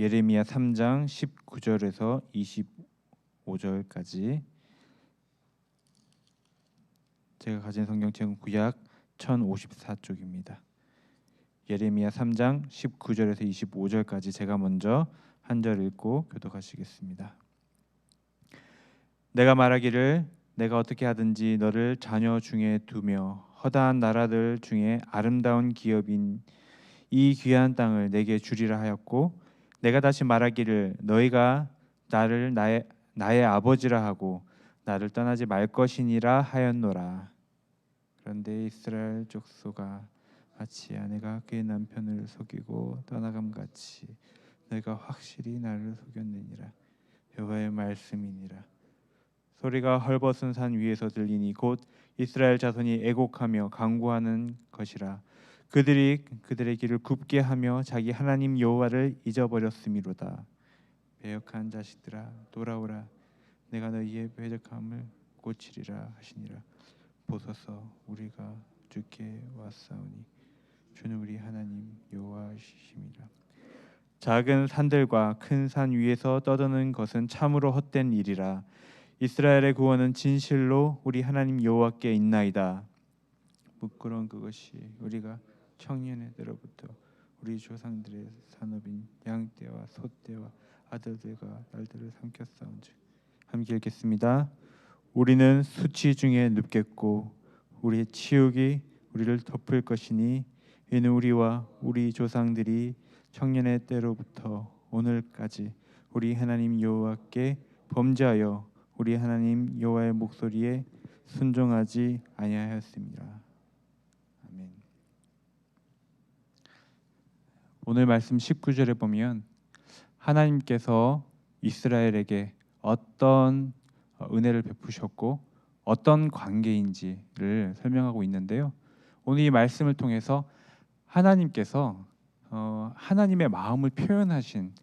예레미야 3장 19절에서 25절까지 제가 가진 성경책은 구약 1054쪽입니다. 예레미야 3장 19절에서 25절까지 제가 먼저 한 절 읽고 교독하시겠습니다. 내가 말하기를 내가 어떻게 하든지 너를 자녀 중에 두며 허다한 나라들 중에 아름다운 기업인 이 귀한 땅을 내게 주리라 하였고, 내가 다시 말하기를 너희가 나를 나의 아버지라 하고 나를 떠나지 말 것이니라 하였노라. 그런데 이스라엘 족속아, 마치 아내가 그의 남편을 속이고 떠나감같이 너희가 확실히 나를 속였느니라. 여호와의 말씀이니라. 소리가 헐벗은 산 위에서 들리니 곧 이스라엘 자손이 애곡하며 간구하는 것이라. 그들이 그들의 길을 굽게 하며 자기 하나님 여호와를 잊어버렸음이로다. 배역한 자식들아, 돌아오라. 내가 너희의 배역함을 고치리라 하시니라. 보소서, 우리가 주께 왔사오니 주는 우리 하나님 여호와이심이라. 작은 산들과 큰 산 위에서 떠드는 것은 참으로 헛된 일이라. 이스라엘의 구원은 진실로 우리 하나님 여호와께 있나이다. 부끄러운 그것이 우리가 청년의 때로부터 우리 조상들의 산업인 양떼와 소떼와 아들들과 딸들을 삼켰사온즉. 함께 읽겠습니다. 우리는 수치 중에 눕겠고 우리의 치욕이 우리를 덮을 것이니 이는 우리와 우리 조상들이 청년의 때로부터 오늘까지 우리 하나님 여호와께 범죄하여 우리 하나님 여호와의 목소리에 순종하지 아니하였습니다. 아멘. 오늘 말씀 19절에 보면 하나님께서 이스라엘에게 어떤 은혜를 베푸셨고 어떤 관계인지를 설명하고 있는데요. 오늘 이 말씀을 통해서 하나님께서 하나님의 마음을 표현하신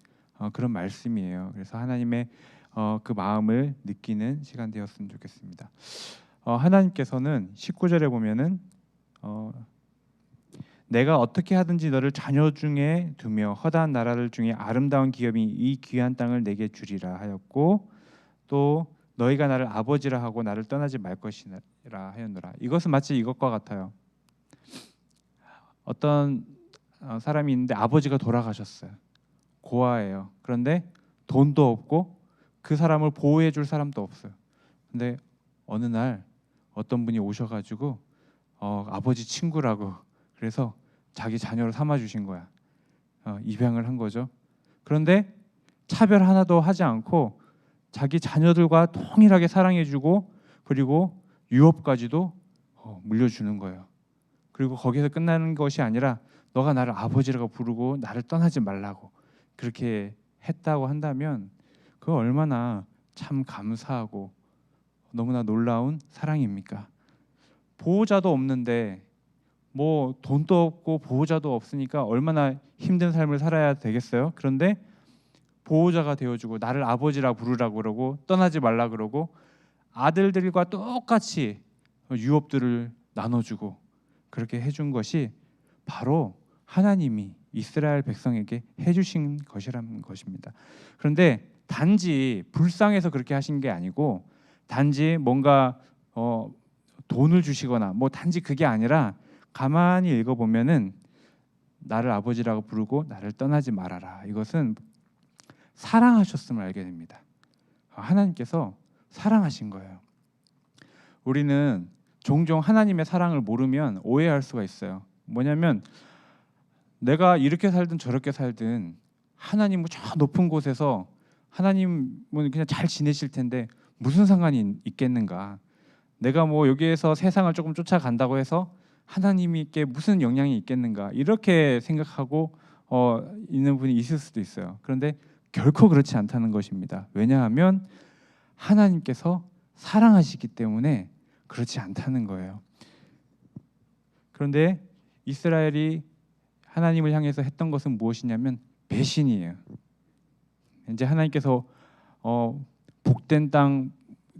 그런 말씀이에요. 그래서 하나님의 그 마음을 느끼는 시간 되었으면 좋겠습니다. 하나님께서는 19절에 보면은 내가 어떻게 하든지 너를 자녀 중에 두며 허다한 나라들 중에 아름다운 기업인 이 귀한 땅을 내게 주리라 하였고, 또 너희가 나를 아버지라 하고 나를 떠나지 말 것이라 하였노라. 이것은 마치 이것과 같아요. 어떤 사람이 있는데 아버지가 돌아가셨어요. 고아예요. 그런데 돈도 없고 그 사람을 보호해 줄 사람도 없어요. 근데 어느 날 어떤 분이 오셔가지고 아버지 친구라고 그래서 자기 자녀를 삼아 주신 거야. 입양을 한 거죠. 그런데 차별 하나도 하지 않고 자기 자녀들과 동일하게 사랑해주고 그리고 유업까지도 물려주는 거예요. 그리고 거기서 끝나는 것이 아니라 너가 나를 아버지라고 부르고 나를 떠나지 말라고 그렇게 했다고 한다면 그 얼마나 참 감사하고 너무나 놀라운 사랑입니까? 보호자도 없는데 뭐 돈도 없고 보호자도 없으니까 얼마나 힘든 삶을 살아야 되겠어요? 그런데 보호자가 되어주고 나를 아버지라 부르라고 그러고 떠나지 말라 그러고 아들들과 똑같이 유업들을 나눠주고 그렇게 해준 것이 바로 하나님이 이스라엘 백성에게 해주신 것이라는 것입니다. 그런데 단지 불쌍해서 그렇게 하신 게 아니고 단지 뭔가 돈을 주시거나 뭐 단지 그게 아니라 가만히 읽어보면은 나를 아버지라고 부르고 나를 떠나지 말아라. 이것은 사랑하셨음을 알게 됩니다. 하나님께서 사랑하신 거예요. 우리는 종종 하나님의 사랑을 모르면 오해할 수가 있어요. 뭐냐면 내가 이렇게 살든 저렇게 살든 하나님은 저 높은 곳에서 하나님은 그냥 잘 지내실 텐데 무슨 상관이 있겠는가. 내가 뭐 여기에서 세상을 조금 쫓아간다고 해서 하나님께 무슨 영향이 있겠는가. 이렇게 생각하고 있는 분이 있을 수도 있어요. 그런데 결코 그렇지 않다는 것입니다. 왜냐하면 하나님께서 사랑하시기 때문에 그렇지 않다는 거예요. 그런데 이스라엘이 하나님을 향해서 했던 것은 무엇이냐면 배신이에요. 이제 하나님께서 복된 땅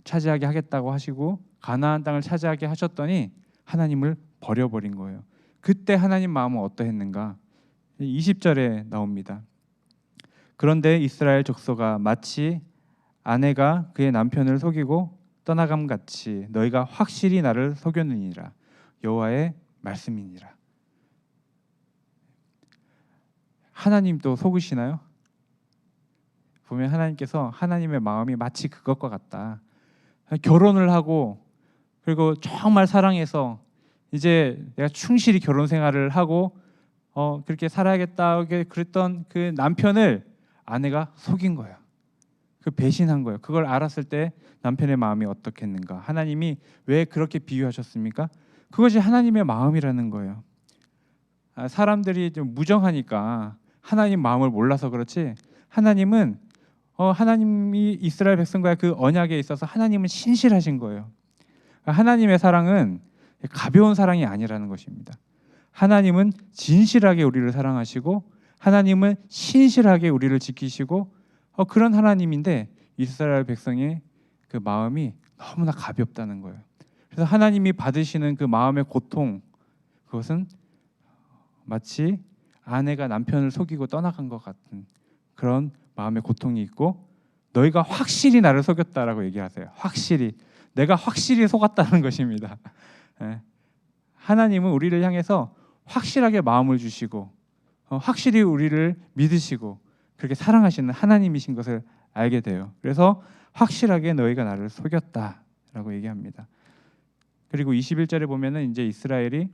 차지하게 하겠다고 하시고 가나안 땅을 차지하게 하셨더니 하나님을 버려버린 거예요. 그때 하나님 마음은 어떠했는가? 20절에 나옵니다. 그런데 이스라엘 족속아 마치 아내가 그의 남편을 속이고 떠나감 같이 너희가 확실히 나를 속였느니라. 여호와의 말씀이니라. 하나님도 속으시나요? 보면 하나님께서 하나님의 마음이 마치 그것과 같다. 결혼을 하고 그리고 정말 사랑해서 이제 내가 충실히 결혼 생활을 하고 그렇게 살아야겠다 그랬던 그 남편을 아내가 속인 거예요. 그 배신한 거예요. 그걸 알았을 때 남편의 마음이 어떻겠는가? 하나님이 왜 그렇게 비유하셨습니까? 그것이 하나님의 마음이라는 거예요. 사람들이 좀 무정하니까 하나님 마음을 몰라서 그렇지, 하나님은 하나님이 이스라엘 백성과의 그 언약에 있어서 하나님은 신실하신 거예요. 하나님의 사랑은 가벼운 사랑이 아니라는 것입니다. 하나님은 진실하게 우리를 사랑하시고 하나님은 신실하게 우리를 지키시고 그런 하나님인데 이스라엘 백성의 그 마음이 너무나 가볍다는 거예요. 그래서 하나님이 받으시는 그 마음의 고통, 그것은 마치 아내가 남편을 속이고 떠나간 것 같은 그런 마음의 고통이 있고, 너희가 확실히 나를 속였다라고 얘기하세요. 확실히, 내가 확실히 속았다는 것입니다. 하나님은 우리를 향해서 확실하게 마음을 주시고 확실히 우리를 믿으시고 그렇게 사랑하시는 하나님이신 것을 알게 돼요. 그래서 확실하게 너희가 나를 속였다라고 얘기합니다. 그리고 21절에 보면은 이제 이스라엘이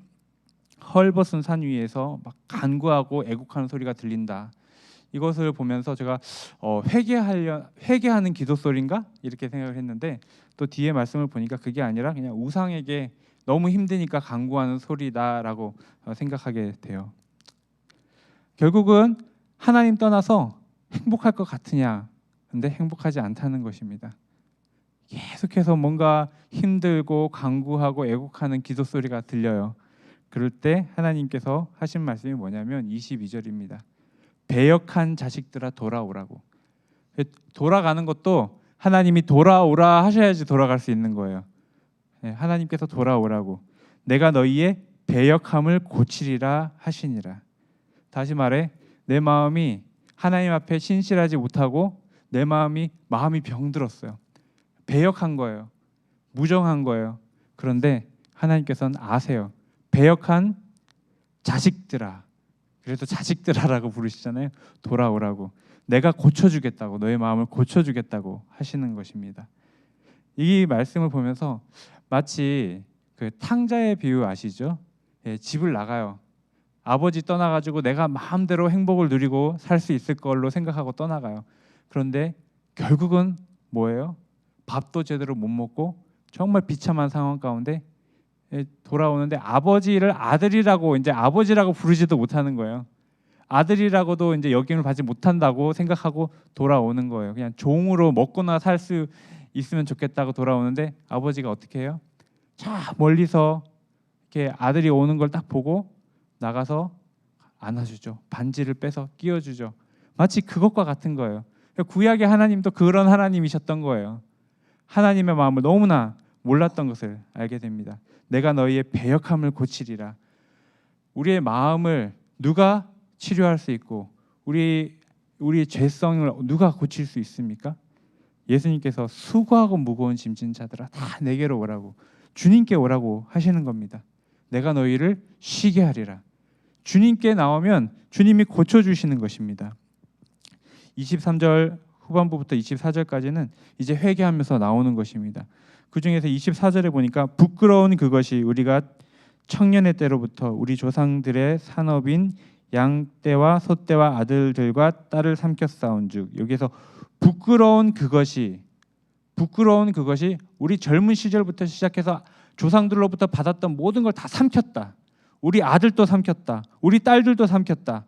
헐벗은 산 위에서 막 간구하고 애국하는 소리가 들린다. 이것을 보면서 제가 회개하는 기도 소리인가 이렇게 생각을 했는데, 또 뒤에 말씀을 보니까 그게 아니라 그냥 우상에게 너무 힘드니까 간구하는 소리다라고 생각하게 돼요. 결국은 하나님 떠나서 행복할 것 같으냐? 근데 행복하지 않다는 것입니다. 계속해서 뭔가 힘들고 간구하고 애국하는 기도 소리가 들려요. 그럴 때 하나님께서 하신 말씀이 뭐냐면 22절입니다. 배역한 자식들아 돌아오라고. 돌아가는 것도 하나님이 돌아오라 하셔야지 돌아갈 수 있는 거예요. 하나님께서 돌아오라고. 내가 너희의 배역함을 고치리라 하시니라. 다시 말해, 내 마음이 하나님 앞에 신실하지 못하고 내 마음이 병들었어요. 배역한 거예요. 무정한 거예요. 그런데 하나님께서는 아세요. 배역한 자식들아. 그래서 자식들아라고 부르시잖아요. 돌아오라고. 내가 고쳐주겠다고, 너의 마음을 고쳐주겠다고 하시는 것입니다. 이 말씀을 보면서 마치 그 탕자의 비유 아시죠? 집을 나가요. 아버지 떠나가지고 내가 마음대로 행복을 누리고 살 수 있을 걸로 생각하고 떠나가요. 그런데 결국은 뭐예요? 밥도 제대로 못 먹고 정말 비참한 상황 가운데 돌아오는데 아버지를 아들이라고, 이제 아버지라고 부르지도 못하는 거예요. 아들이라고도 이제 여김을 받지 못한다고 생각하고 돌아오는 거예요. 그냥 종으로 먹거나 살 수 있으면 좋겠다고 돌아오는데 아버지가 어떻게 해요? 저 멀리서 이렇게 아들이 오는 걸 딱 보고 나가서 안아주죠. 반지를 빼서 끼워주죠. 마치 그것과 같은 거예요. 구약의 하나님도 그런 하나님이셨던 거예요. 하나님의 마음을 너무나 몰랐던 것을 알게 됩니다. 내가 너희의 배역함을 고치리라. 우리의 마음을 누가 치료할 수 있고 우리의 죄성을 누가 고칠 수 있습니까? 예수님께서 수고하고 무거운 짐진 자들아 다 내게로 오라고, 주님께 오라고 하시는 겁니다. 내가 너희를 쉬게 하리라. 주님께 나오면 주님이 고쳐주시는 것입니다. 23절 후반부부터 24절까지는 이제 회개하면서 나오는 것입니다. 그 중에서 24절에 보니까 부끄러운 그것이 우리가 청년의 때로부터 우리 조상들의 산업인 양떼와 소떼와 아들들과 딸을 삼켰사온즉, 여기에서 부끄러운 그것이 우리 젊은 시절부터 시작해서 조상들로부터 받았던 모든 걸 다 삼켰다. 우리 아들도 삼켰다. 우리 딸들도 삼켰다.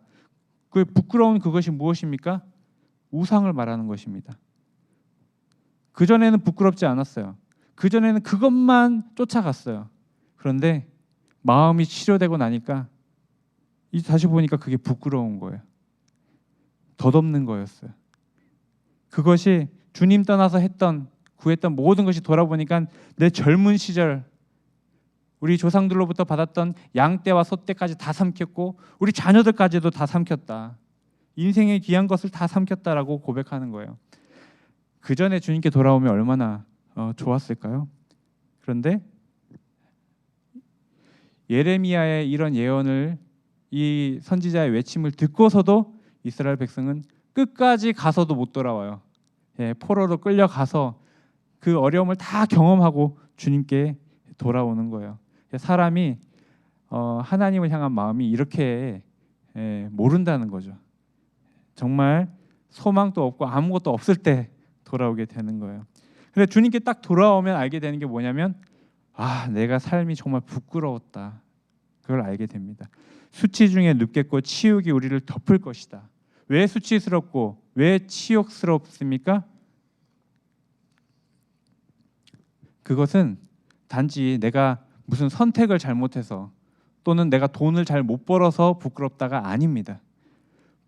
그 부끄러운 그것이 무엇입니까? 우상을 말하는 것입니다. 그전에는 부끄럽지 않았어요. 그전에는 그것만 쫓아갔어요. 그런데 마음이 치료되고 나니까 다시 보니까 그게 부끄러운 거예요. 덧없는 거였어요. 그것이 주님 떠나서 구했던 모든 것이 돌아보니까 내 젊은 시절 우리 조상들로부터 받았던 양떼와 소떼까지 다 삼켰고 우리 자녀들까지도 다 삼켰다. 인생의 귀한 것을 다 삼켰다라고 고백하는 거예요. 그 전에 주님께 돌아오면 얼마나 좋았을까요? 그런데 예레미야의 이런 예언을, 이 선지자의 외침을 듣고서도 이스라엘 백성은 끝까지 가서도 못 돌아와요. 포로로 끌려가서 그 어려움을 다 경험하고 주님께 돌아오는 거예요. 사람이 하나님을 향한 마음이 이렇게 모른다는 거죠. 정말 소망도 없고 아무것도 없을 때 돌아오게 되는 거예요. 근데 주님께 딱 돌아오면 알게 되는 게 뭐냐면, 내가 삶이 정말 부끄러웠다. 그걸 알게 됩니다. 수치 중에 눕겠고 치욕이 우리를 덮을 것이다. 왜 수치스럽고 왜 치욕스럽습니까? 그것은 단지 내가 무슨 선택을 잘못해서 또는 내가 돈을 잘 못 벌어서 부끄럽다가 아닙니다.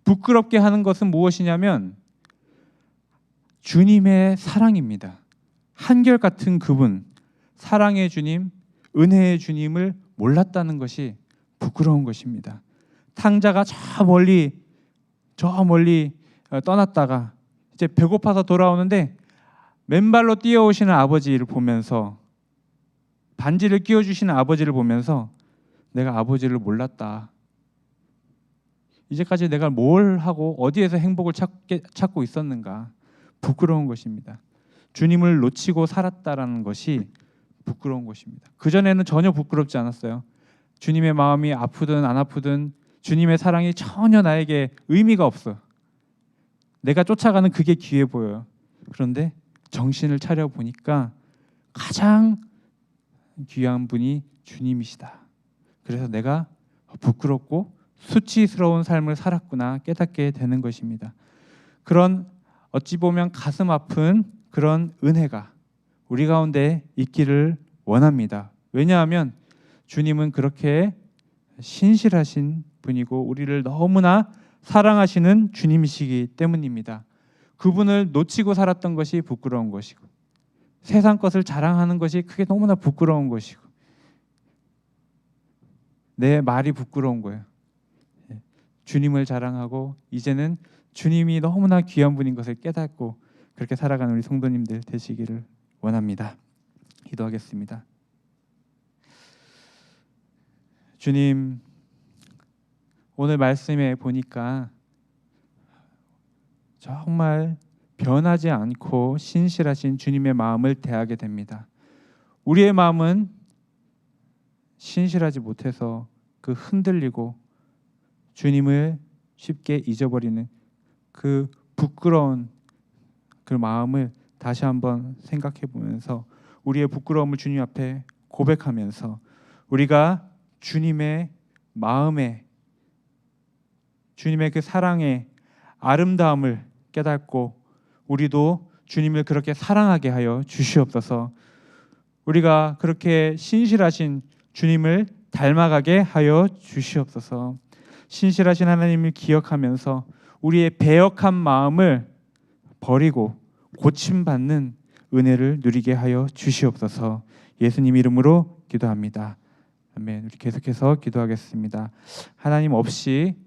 부끄럽게 하는 것은 무엇이냐면 주님의 사랑입니다. 한결같은 그분, 사랑의 주님, 은혜의 주님을 몰랐다는 것이 부끄러운 것입니다. 탕자가 저 멀리 떠났다가 이제 배고파서 돌아오는데 맨발로 뛰어오시는 아버지를 보면서, 반지를 끼워주시는 아버지를 보면서 내가 아버지를 몰랐다. 이제까지 내가 뭘 하고 어디에서 행복을 찾고 있었는가. 부끄러운 것입니다. 주님을 놓치고 살았다라는 것이 부끄러운 것입니다. 그전에는 전혀 부끄럽지 않았어요. 주님의 마음이 아프든 안 아프든 주님의 사랑이 전혀 나에게 의미가 없어. 내가 쫓아가는 그게 귀해 보여요. 그런데 정신을 차려 보니까 가장 귀한 분이 주님이시다. 그래서 내가 부끄럽고 수치스러운 삶을 살았구나 깨닫게 되는 것입니다. 그런 어찌 보면 가슴 아픈 그런 은혜가 우리 가운데 있기를 원합니다. 왜냐하면 주님은 그렇게 신실하신 분이고 우리를 너무나 사랑하시는 주님이시기 때문입니다. 그분을 놓치고 살았던 것이 부끄러운 것이고, 세상 것을 자랑하는 것이 그게 너무나 부끄러운 것이고, 내 말이 부끄러운 거예요. 주님을 자랑하고 이제는 주님이 너무나 귀한 분인 것을 깨닫고 그렇게 살아가는 우리 성도님들 되시기를 원합니다. 기도하겠습니다. 주님, 오늘 말씀에 보니까 정말 변하지 않고 신실하신 주님의 마음을 대하게 됩니다. 우리의 마음은 신실하지 못해서 그 흔들리고 주님을 쉽게 잊어버리는 그 부끄러운 그 마음을 다시 한번 생각해 보면서 우리의 부끄러움을 주님 앞에 고백하면서 우리가 주님의 마음에, 주님의 그 사랑의 아름다움을 깨닫고 우리도 주님을 그렇게 사랑하게 하여 주시옵소서. 우리가 그렇게 신실하신 주님을 닮아가게 하여 주시옵소서. 신실하신 하나님을 기억하면서 우리의 배역한 마음을 버리고 고침받는 은혜를 누리게 하여 주시옵소서. 예수님 이름으로 기도합니다. 아멘. 우리 계속해서 기도하겠습니다. 하나님 없이